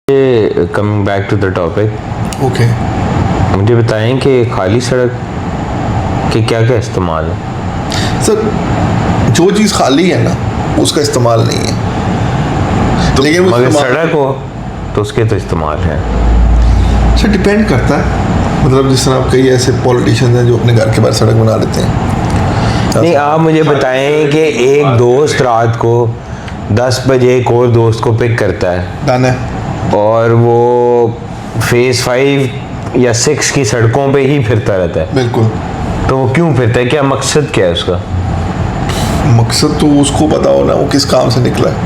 Coming back to the topic, okay मुझे बताएं कि खाली सड़क के क्या क्या इस्तेमाल है। सर, जो चीज़ खाली है ना उसका इस्तेमाल नहीं है, तो लेकिन मगर सड़क हो तो उसके तो इस्तेमाल है। सर डिपेंड करता है, मतलब जिस तरह आप कई ऐसे पॉलिटिशियंस हैं जो अपने घर के बाहर सड़क बना लेते हैं। नहीं, आप मुझे बताएं कि एक दोस्त रात को 10 बजे एक और दोस्त को पिक करता है डन है। और वो फेज 5 या 6 की सड़कों पे ही फिरता रहता है, बिल्कुल। तो वो क्यों फिरता है? क्या मकसद क्या है उसका? मकसद तो उसको पता हो ना वो किस काम से निकला है।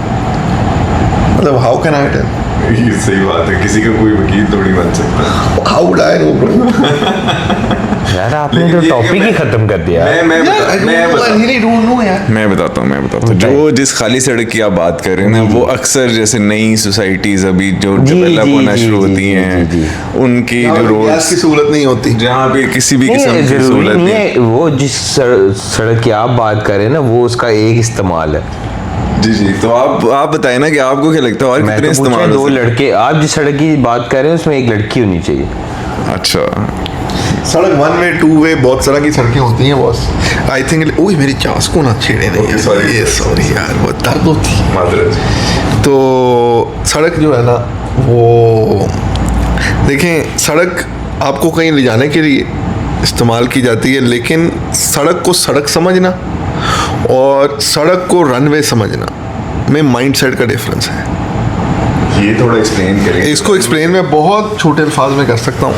मतलब हाउ कैन आई टेल? ये सही बात है, किसी का कोई वकील थोड़ी बन सकता। How would I know bro? यार आपने तो टॉपिक ही खत्म कर दिया। मैं बताता हूँ जो जिस खाली सड़क की आप बात कर रहे हैं ना, वो अक्सर जैसे नई सोसाइटीज अभी जो डेवलप होना शुरू होती हैं, उनकी जो रोड्स की सहूलत नहीं होती, जहाँ पे किसी भी किस्म की सहूलत नहीं है। वो जिस सड़क की आप बात कर रहे हैं ना, वो उसका एक इस्तेमाल है। जी, तो आप बताएं ना कि आपको क्या लगता है और कितने इस्तेमाल? दो लड़के, आप जिस सड़क की बात कर रहे हैं उसमें एक लड़की होनी चाहिए। अच्छा, सड़क 1 वे 2 वे बहुत तरह की सड़कें होती हैं बॉस। आई थिंक ओए मेरी चास को ना छेड़े नहीं, सॉरी यार, वो दर्द होती है। तो सड़क जो है ना, वो देखें, सड़क आपको कहीं ले जाने के लिए इस्तेमाल की जाती है, लेकिन सड़क को सड़क समझना और सड़क को रनवे समझना में माइंडसेट का डिफरेंस है। ये थोड़ा एक्सप्लेन करें। इसको एक्सप्लेन मैं बहुत छोटे अल्फाज में कर सकता हूँ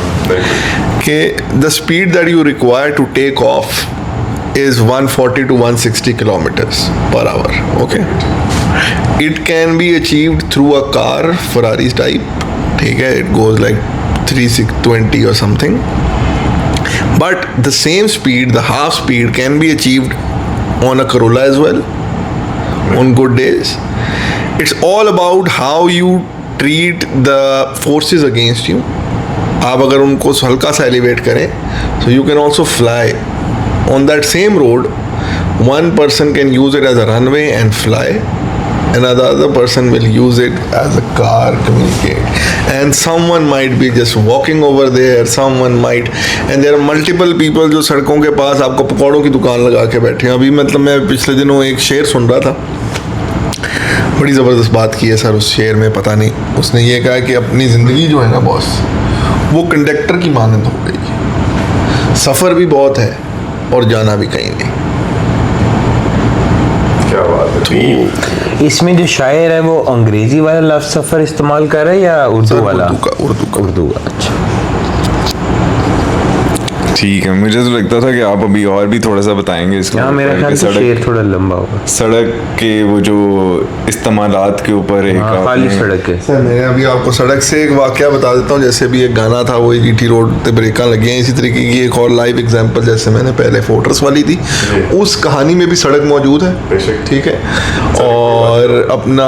कि the speed that you require to take off is 140 to 160 kilometers per hour. Okay, it can be achieved through a car, Ferrari's type. ठीक है, it goes like 320 or something. But the same speed, the half speed, can be achieved on a Corolla as well, on good days. It's all about how you treat the forces against you. आप अगर उनको हल्का सा elevate करें, so you can also fly on that same road. One person can use it as a runway and fly, and the other person will use it as a car, communicate, and someone might be just walking over there, someone might, and there are multiple people जो सड़कों के पास आपको पकौड़ों की दुकान लगा के बैठे हैं। अभी मतलब मैं पिछले दिनों एक शेर सुन रहा था, बड़ी ज़बरदस्त बात की है सर उस शेर में। पता नहीं, उसने ये कहा कि अपनी ज़िंदगी जो है ना बॉस, वो कंडक्टर की मानंद हो गई। सफ़र भी बहुत है और जाना भी कहीं नहीं। क्या बात है। तो इसमें जो शायर है वो अंग्रेजी वाला लफ्ज़ सफ़र इस्तेमाल कर रहा है या उर्दू वाला? उर्दू का। अच्छा, ठीक है। मुझे तो लगता था कि आप अभी और भी थोड़ा सा बताएंगे इसको। हाँ, मेरा ख्याल से शेर थोड़ा लंबा होगा। सड़क के वो जो इस्तेमालात के ऊपर एक खाली सड़क है। सर मैं अभी आपको सड़क से एक वाकया बता देता हूँ। जैसे भी एक गाना था, वो जीटी रोड पे ब्रेकां लगी हैं, इसी तरीके की एक और लाइव एग्जांपल जैसे मैंने पहले फोर्ट्रेस वाली थी, उस कहानी में भी सड़क मौजूद है। ठीक है। और अपना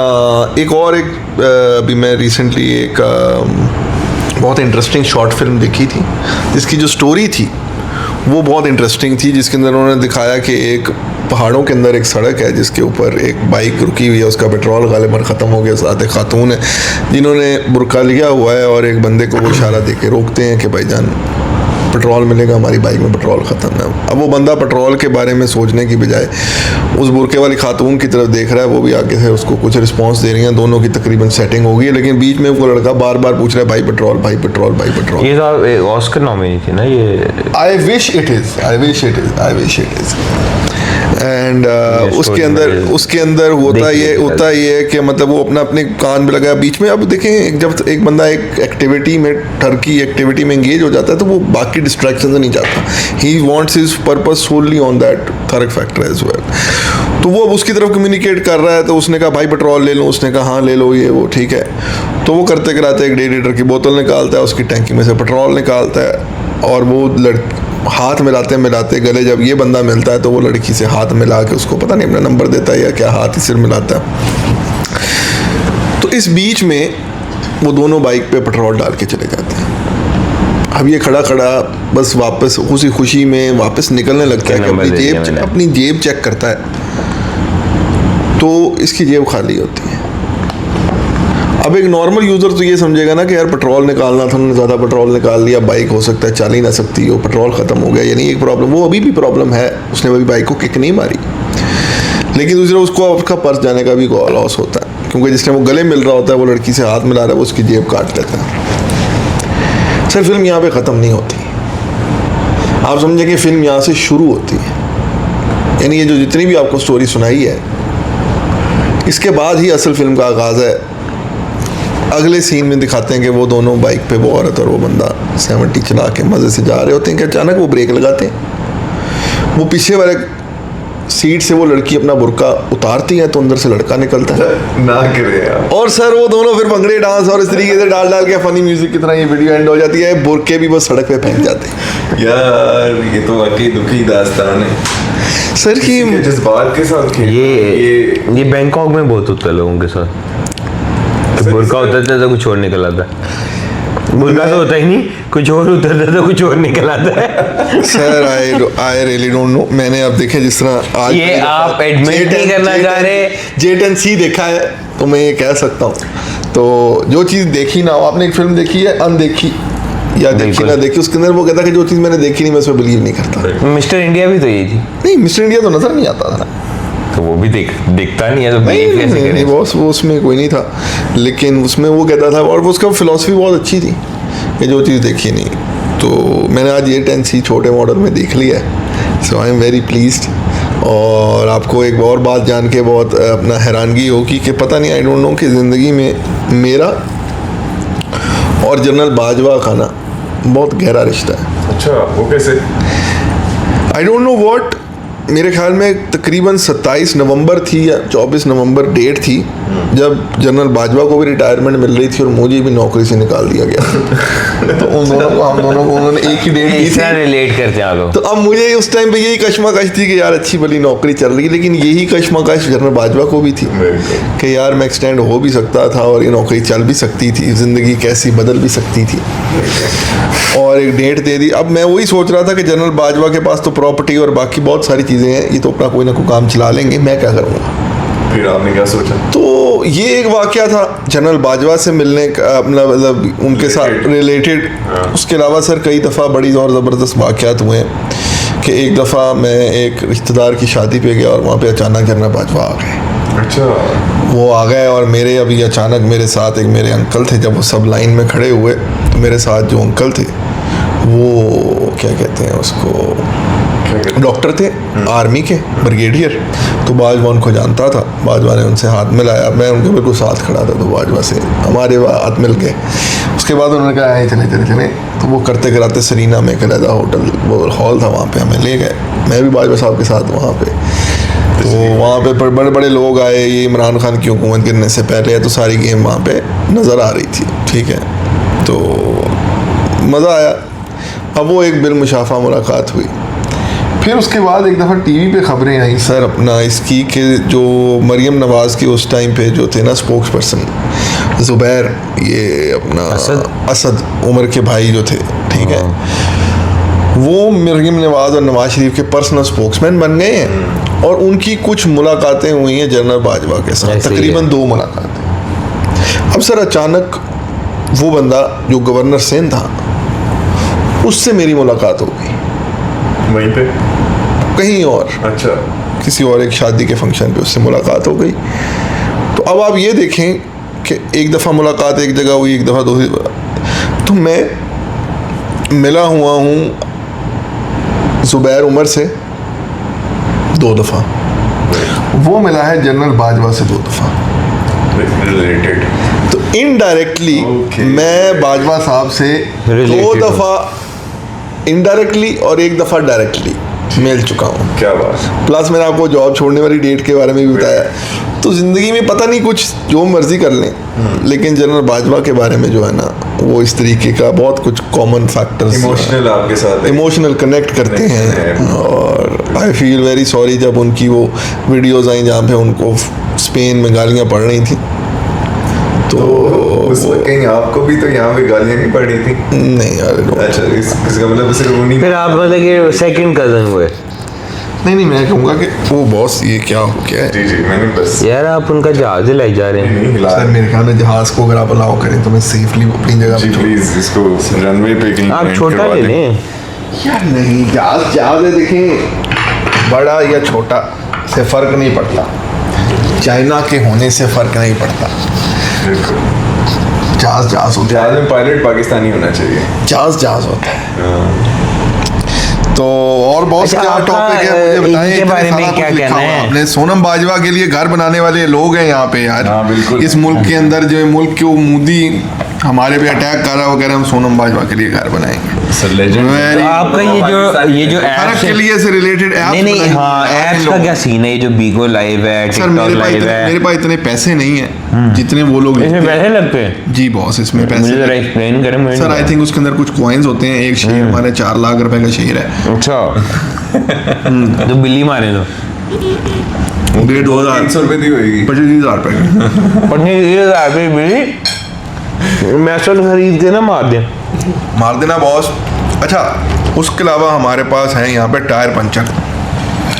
अभी मैं रिसेंटली एक बहुत इंटरेस्टिंग शॉर्ट फिल्म देखी थी, जिसकी जो स्टोरी थी वो बहुत इंटरेस्टिंग थी, जिसके अंदर उन्होंने दिखाया कि एक पहाड़ों के अंदर एक सड़क है जिसके ऊपर एक बाइक रुकी हुई है, उसका पेट्रोल गालिबन ख़त्म हो गया। साथ एक खातून है जिन्होंने बुर्का लिया हुआ है और एक बंदे को वो इशारा दे के रोकते हैं कि भाईजान पेट्रोल मिलेगा, हमारी बाइक में पेट्रोल ख़त्म है। अब वो बंदा पेट्रोल के बारे में सोचने की बजाय उस बुरके वाली खातून की तरफ देख रहा है, वो भी आगे से उसको कुछ रिस्पांस दे रही हैं, दोनों की तकरीबन सेटिंग हो गई है, लेकिन बीच में वो लड़का बार बार पूछ रहा है भाई पेट्रोल, भाई पेट्रोल, भाई पेट्रोल। ये तो ऑस्कर नॉमिनी थी ना ये। I wish it is. And उसके अंदर होता ये है कि मतलब वो अपने कान में लगाया बीच में। अब देखें, जब एक बंदा एक एक्टिविटी में टर्की एक्टिविटी में एंगेज हो जाता है तो वो बाकी डिस्ट्रैक्शन से नहीं जाता। He wants his purpose solely on that correct factor as well. तो वो अब उसकी तरफ कम्युनिकेट कर रहा है, तो उसने कहा भाई पेट्रोल ले लो, उसने कहा हाँ ले लो, ये वो ठीक है। तो वो करते कराते एक 1.5 लीटर की बोतल निकालता है, उसकी टैंकी में से पेट्रोल निकालता है, और वो हाथ मिलाते गले जब ये बंदा मिलता है तो वो लड़की से हाथ मिला के उसको पता नहीं अपना नंबर देता है या क्या, हाथ ही सिर मिलाता है। तो इस बीच में वो दोनों बाइक पे पेट्रोल डाल के चले जाते हैं। अब ये खड़ा बस वापस उसी खुशी में वापस निकलने लगता है कि अपनी जेब चेक करता है, तो इसकी जेब खाली होती है। अब एक नॉर्मल यूज़र तो ये समझेगा ना कि यार पेट्रोल निकालना था, उन्होंने ज़्यादा पेट्रोल निकाल लिया, बाइक हो सकता है चल ही ना सकती हो, पेट्रोल ख़त्म हो गया, यानी एक प्रॉब्लम, वो अभी भी प्रॉब्लम है, उसने अभी बाइक को किक नहीं मारी। लेकिन दूसरा उसको उसका पर्स जाने का भी लॉस होता है, क्योंकि जिसने वो गले मिल रहा होता है, वो लड़की से हाथ मिला रहा है, वो उसकी जेब काट लेता है। सर फिल्म यहाँ पे ख़त्म नहीं होती, आप समझें कि फिल्म यहाँ से शुरू होती है, यानी ये जो जितनी भी आपको स्टोरी सुनाई है, इसके बाद ही असल फिल्म का आगाज़ है। अगले सीन में दिखाते हैं कि वो दोनों बाइक पे, वो औरत और वो बंदा 70 चला के मज़े से जा रहे होते हैं कि अचानक वो ब्रेक लगाते हैं, वो पीछे वाले सीट से वो लड़की अपना बुर्का उतारती है तो अंदर से लड़का निकलता है ना करे यार। और सर वो दोनों फिर भंगड़े डांस और इस तरीके से डाल डाल के फनी म्यूजिक की तरह ये वीडियो एंड हो जाती है, बुर्के भी वो सड़क पे फेंक जाते हैं। यार ये तो वाकई दुखी दास्तान है सर की जज्बात के साथ ये बैंकॉक में बहुत होता है लोगों के साथ, कि बुर्का उतरता था कुछ और निकल आता, बुर्का तो होता ही नहीं, कुछ और उतरता था कुछ और निकल आता है। Sir I really don't know, मैंने अब देखे जिस तरह आज ये आप एडमिट नहीं करना चाह रहे, J10C देखा है तो मैं ये कह सकता हूँ। तो जो चीज़ देखी ना हो, आपने एक फिल्म देखी है अनदेखी या देखी ना देखी, उसके अंदर वो कहता है कि जो चीज़ मैंने देखी नहीं मैं उसमें बिलीव नहीं करता। मिस्टर इंडिया भी तो यही थी। नहीं, मिस्टर इंडिया तो नजर नहीं आता था ना, तो वो भी दिखता नहीं है तो नहीं, believe कैसे नहीं, करें? नहीं, वो उसमें कोई नहीं था, लेकिन उसमें वो कहता था, और उसका फिलॉसफी बहुत अच्छी थी कि जो चीज़ देखी नहीं। तो मैंने आज ये 10C छोटे मॉडल में देख लिया है, सो आई एम वेरी प्लीज्ड। और आपको एक और बात जान के बहुत अपना हैरानगी होगी कि पता नहीं, आई डोंट नो, कि ज़िंदगी में मेरा और जनरल बाजवा का ना बहुत गहरा रिश्ता है। अच्छा वो कैसे? आई डोंट नो व्हाट, मेरे ख्याल में तकरीबन 27 नवंबर थी या 24 नवंबर डेट थी जब जनरल बाजवा को भी रिटायरमेंट मिल रही थी और मुझे भी नौकरी से निकाल दिया गया। तो उन दोनों को, हम दोनों को उन्होंने एक ही डेट दी थी, रिलेट करते हैं आप। तो अब मुझे उस टाइम पे यही कश्मकश थी कि यार अच्छी भली नौकरी चल रही है, लेकिन यही कश्मकश जनरल बाजवा को भी थी कि यार मैं एक्सटेंड हो भी सकता था और ये नौकरी चल भी सकती थी, ज़िंदगी कैसी बदल भी सकती थी, और एक डेट दे दी। अब मैं वही सोच रहा था कि जनरल बाजवा के पास तो प्रॉपर्टी और बाकी बहुत सारी चीज़ें हैं, ये तो अपना कोई ना कोई काम चला लेंगे, मैं क्या करूँगा। फिर आपने क्या सोचा? तो ये एक वाकया था जनरल बाजवा से मिलने का, मतलब उनके साथ रिलेटेड। उसके अलावा सर कई दफ़ा बड़ी और ज़बरदस्त वाक़यात हुए हैं कि एक दफ़ा मैं एक रिश्तेदार की शादी पे गया और वहाँ पे अचानक जनरल बाजवा आ गए। अच्छा। वो आ गए और मेरे अभी अचानक मेरे साथ एक मेरे अंकल थे, जब वो सब लाइन में खड़े हुए तो मेरे साथ जो अंकल थे वो क्या कहते हैं उसको, डॉक्टर थे, आर्मी के ब्रिगेडियर। तो बाजवा उनको जानता था, बाजवा ने उनसे हाथ मिलाया, मैं उनके बिल्कुल साथ खड़ा था, तो बाजवा से हमारे हाथ मिल गए। उसके बाद उन्होंने कहा आए चले चले चले, तो वो करते कराते सरीना में कलेदा होटल वो हॉल था, वहाँ पे हमें ले गए, मैं भी बाजवा साहब के साथ वहाँ पे। तो वहाँ पे बड़े बड़े लोग आए, ये इमरान खान की हुकूमत गिरने से पहले है, तो सारी गेम वहाँ पे नज़र आ रही थी, ठीक है, तो मज़ा आया। अब वो एक बिलमुशाफा मुलाकात हुई। फिर उसके बाद एक दफ़ा टीवी पे खबरें आई सर अपना इसकी कि जो मरियम नवाज़ की उस टाइम पे जो थे ना स्पोक्स पर्सन ज़ुबैर, ये अपना असद उमर के भाई जो थे, ठीक है, वो मरियम नवाज़ और नवाज शरीफ के पर्सनल स्पोक्समैन बन गए हैं, और उनकी कुछ मुलाकातें हुई हैं जनरल बाजवा के साथ, तकरीबन 2 मुलाकातें। अब सर अचानक वो बंदा जो गवर्नर सिंध था उससे मेरी मुलाकात हो गई, वहीं पे कहीं और, अच्छा, किसी और एक शादी के फंक्शन पे उससे मुलाकात हो गई। तो अब आप ये देखें कि एक दफ़ा मुलाकात एक जगह हुई, एक दफ़ा दूसरी, तो मैं मिला हुआ हूँ ज़ुबैर उमर से 2 दफ़ा, वो मिला है जनरल बाजवा से 2 दफ़ा रिलेटेड। तो इनडायरेक्टली मैं बाजवा साहब से 2 दफ़ा इनडायरेक्टली और 1 दफ़ा डायरेक्टली मिल चुका हूँ। क्या बात। प्लस मैंने आपको जॉब छोड़ने वाली डेट के बारे में भी बताया। तो ज़िंदगी में पता नहीं कुछ जो मर्जी कर लें, लेकिन जनरल बाजवा के बारे में जो है ना वो इस तरीके का बहुत कुछ कॉमन फैक्टर्स, इमोशनल आपके साथ इमोशनल कनेक्ट करते हैं। और आई फील वेरी सॉरी जब उनकी वो वीडियोज़ आई जहाँ पे उनको स्पेन में गालियाँ पड़ रही थी, तो उस वक्त कहीं आपको भी तो यहाँ पे गालियाँ नहीं पड़ी थी? नहीं यार, अच्छा, इसका मतलब सिर्फ उन्हीं। फिर आप मतलब कि सेकंड कजन हुए? नहीं मैं कहूँगा कि वो बॉस ये क्या हो गया है। जी मैंने बस यार आप उनका जहाज लाई जा रहे हैं। नहीं हिला सर मेरे ख्याल में जहाज को अगर आप अलाउ करें तो मैं सेफली अपनी जगह जी पे प्लीज इसको रनवे पे कहीं आप land छोटा करवा ले दें। लें। यार नहीं जहाज है, देखें बड़ा या छोटा से फर्क नहीं पड़ता, चाइना के होने से फर्क नहीं पड़ता, जहाज जहाज होता जहाज में पायलट पाकिस्तानी होना चाहिए। है, जहाज होता है। तो और बहुत अच्छा, क्या आपका, टॉपिक है मुझे बताएं, इनके इतने बारे में सारा क्या कुछ लिखा कहना हुआ है? आपने। सोनम बाजवा के लिए घर बनाने वाले लोग हैं यहाँ पे यार। हाँ, बिल्कुल। इस मुल्क के अंदर जो मुल्क के वो मोदी हमारे पे अटैक कर रहा है, वो कह रहे हैं हम सोनम बाजवा के लिए घर बनाएंगे। सर लेजेंड Very- तो आपका ये जो फर्क ऐप्स के लिए से रिलेटेड ऐप्स नहीं बनाएंगे हाँ यार इन ऐप्स का लोगों क्या सीन है? ये जो बीगो लाइव है, सर टिकटॉक मेरे लाइव है, पास इतने पैसे नहीं है जितने वो लोग इसमें लेते हैं। पैसे लगते हैं? जी बॉस इसमें मुझे पैसे जरा एक्सप्लेन करें मुझे। सर आई थिंक उसके अंदर कुछ कॉइन्स होते हैं, एक शेयर हमारे 4 लाख रुपए का शेयर है। अच्छा तो बिल्ली मारे तो 2,500 300 रुपए दी होगी। 25,000 रुपए का। 25,000 रुपये बिल्ली मैं असल खरीद के ना मार दें। मार देना बॉस। अच्छा उसके अलावा हमारे पास है यहाँ पे टायर पंचर।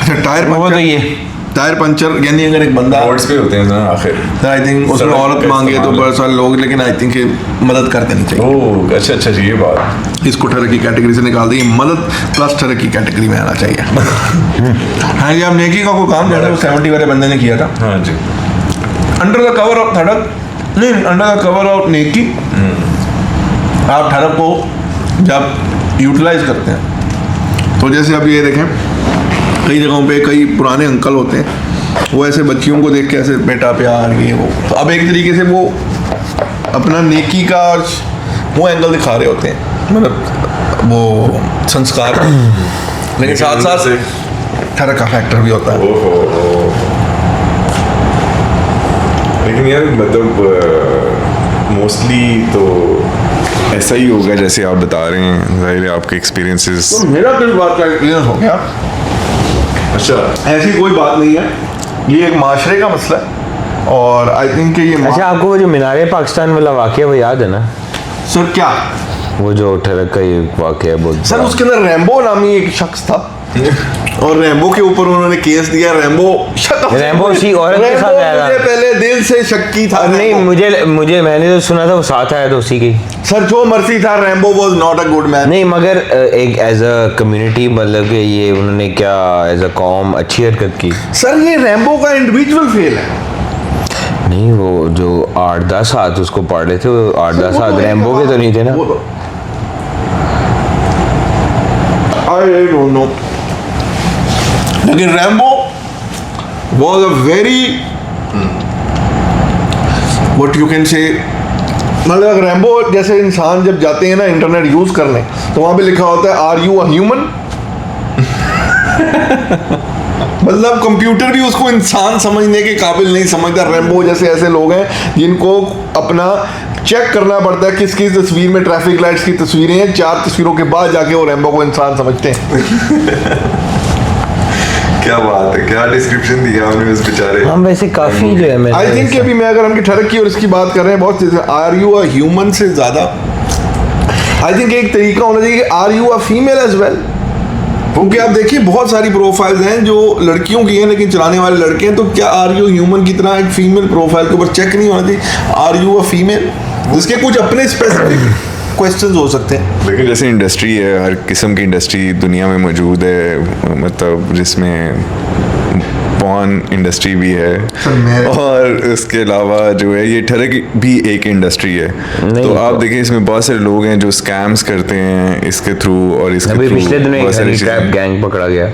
अच्छा वो तो ये टायर पंचर यानी अगर एक बंदा रोड्स पे होते हैं ना आखिर। सर आई थिंक उसमें सड़क औरत पे मांगे तो इस्तेमाल बहुत सारे लोग, लेकिन आई थिंक मदद कर देनी चाहिए। ओह अच्छा ये बात। इसको ठरक की कैटेगरी से निकाल दी, मदद प्लस ठरक की कैटेगरी में आना चाहिए। हाँ जी, अब नेकी का कोई काम जैसे वो 70 वाले बंदे ने किया था, हाँ जी अंडर द कवर ऑफ ठरक नहीं, अंडर द कवर ऑफ नेकी आप ठरक को जब यूटिलाइज करते हैं तो जैसे अब ये देखें कई जगहों पे कई पुराने अंकल होते हैं, वो ऐसे बच्चियों को देख के ऐसे बेटा प्यार ये वो, तो अब एक तरीके से वो अपना नेकी का वो एंगल दिखा रहे होते हैं, मतलब वो संस्कार, लेकिन साथ साथ ठरक का फैक्टर भी होता है। लेकिन यार मतलब मोस्टली तो ऐसा ही होगा जैसे आप बता रहे हैं, जाहिर है आपके एक्सपीरियंसेस। तो मेरा किस बात का एक्सपीरियंस हो गया? अच्छा ऐसी कोई बात नहीं है, ये एक माशरे का मसला है और आई थिंक कि ये अच्छा आपको वो जो मीनारे पाकिस्तान वाला वाक़या वो याद है ना? सर क्या वो जो ठरक का ये वाक़या है बहुत सर बड़ा। उसके अंदर रैम्बो नामी एक शख्स था और रैम्बो के ऊपर उन्होंने केस दिया। रैम्बो उसी औरत के साथ आया था। मुझे पहले दिल से शक्की था। नहीं रैम्बो। मुझे मैंने तो सुना था वो साथ आया था उसी की। सर जो मर्जी था, Rambo was not a good man. नहीं मगर एक एज अ कम्युनिटी मतलब कि ये उन्होंने क्या एज अ कौम अच्छी हरकत की। सर ये रैम्बो का इंडिविजुअल फेल है। नहीं वो जो 8-10 हाथ उसको पड़ रहे थे, वो 8-10 हाथ रैम्बो के तो नहीं थे ना? आई डोंट नो, लेकिन Rambo was a very what you can say, मतलब रैम्बो जैसे इंसान जब जाते हैं ना इंटरनेट यूज करने तो वहां पे लिखा होता है आर यू अ ह्यूमन। मतलब कंप्यूटर भी उसको इंसान समझने के काबिल नहीं समझता। रैम्बो जैसे ऐसे लोग हैं जिनको अपना चेक करना पड़ता है किस किस तस्वीर में ट्रैफिक लाइट्स की तस्वीरें हैं, 4 तस्वीरों के बाद जाके वो रैम्बो को इंसान समझते हैं। क्या बात है, क्या डिस्क्रिप्शन दिया आपने उस बेचारे। हम वैसे काफी जो है आई थिंक कि अभी मैं अगर हम ठरक की और इसकी बात कर रहे हैं, बहुत चीजें आर यू अ ह्यूमन से ज्यादा आई थिंक एक तरीका होना चाहिए कि are you a female as well. क्योंकि आप देखिए बहुत सारी प्रोफाइल्स हैं जो लड़कियों की हैं लेकिन चलाने वाले लड़के हैं, तो क्या आर यू ह्यूमन की तरह एक फीमेल प्रोफाइल के ऊपर चेक नहीं होना चाहिए आर यू अ फीमेल, जिसके कुछ अपने स्पेसिफिक क्वेश्चंस हो सकते हैं। लेकिन जैसे इंडस्ट्री है, हर किस्म की इंडस्ट्री दुनिया में मौजूद है, मतलब जिसमें पॉर्न इंडस्ट्री भी है और उसके अलावा जो है ये ठरक भी एक इंडस्ट्री है। तो आप देखें इसमें बहुत सारे लोग हैं जो स्कैम्स करते हैं इसके थ्रू, और इसके अभी थ्रू पिछले दिनों बहुत एक सारी हनी ट्रैप चीज़ें। गैंग पकड़ा गया,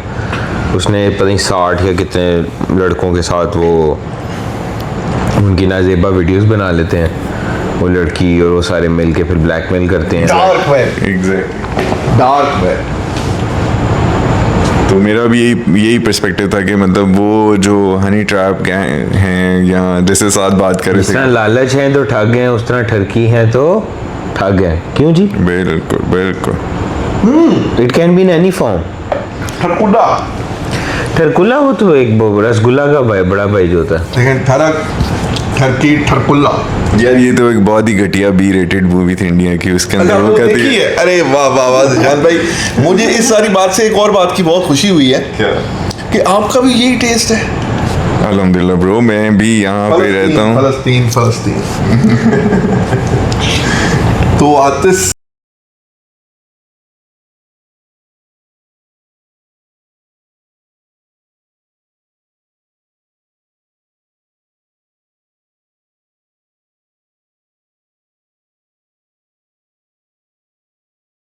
उसने पता नहीं 60 या कितने लड़कों के साथ वो उनकी नाजेबा वीडियोस बना लेते हैं, वो लड़की और वो सारे मिल के फिर ब्लैकमेल करते हैं। Dark web, exact dark web. तो मेरा भी यही पर्सपेक्टिव था कि मतलब वो जो हनी ट्रैप गैंग हैं या जैसे साथ बात कर जिस रहे तरह थे, लालच हैं तो ठग हैं, उस तरह ठरकी हैं तो ठग हैं। क्यों जी? बिल्कुल बिल्कुल। It can be in any form. ठरकुडा, ठरकुल्ला वो तो एक रसगुल्ला का भाई बड़ा भाई जो होता है। लेकिन ठरक, ठरकी, ठरकुल्ला। यार ये तो एक बहुत ही घटिया बी रेटेड मूवी थी इंडिया की, उसके अंदर वो कहती देखी है है? अरे वाह वाह वाह जान भाई, मुझे इस सारी बात से एक और बात की बहुत खुशी हुई है क्या कि आपका भी यही टेस्ट है। अल्हम्दुलिल्लाह ब्रो, मैं भी यहाँ पे रहता हूँ। फलस्तीन। तो आतिश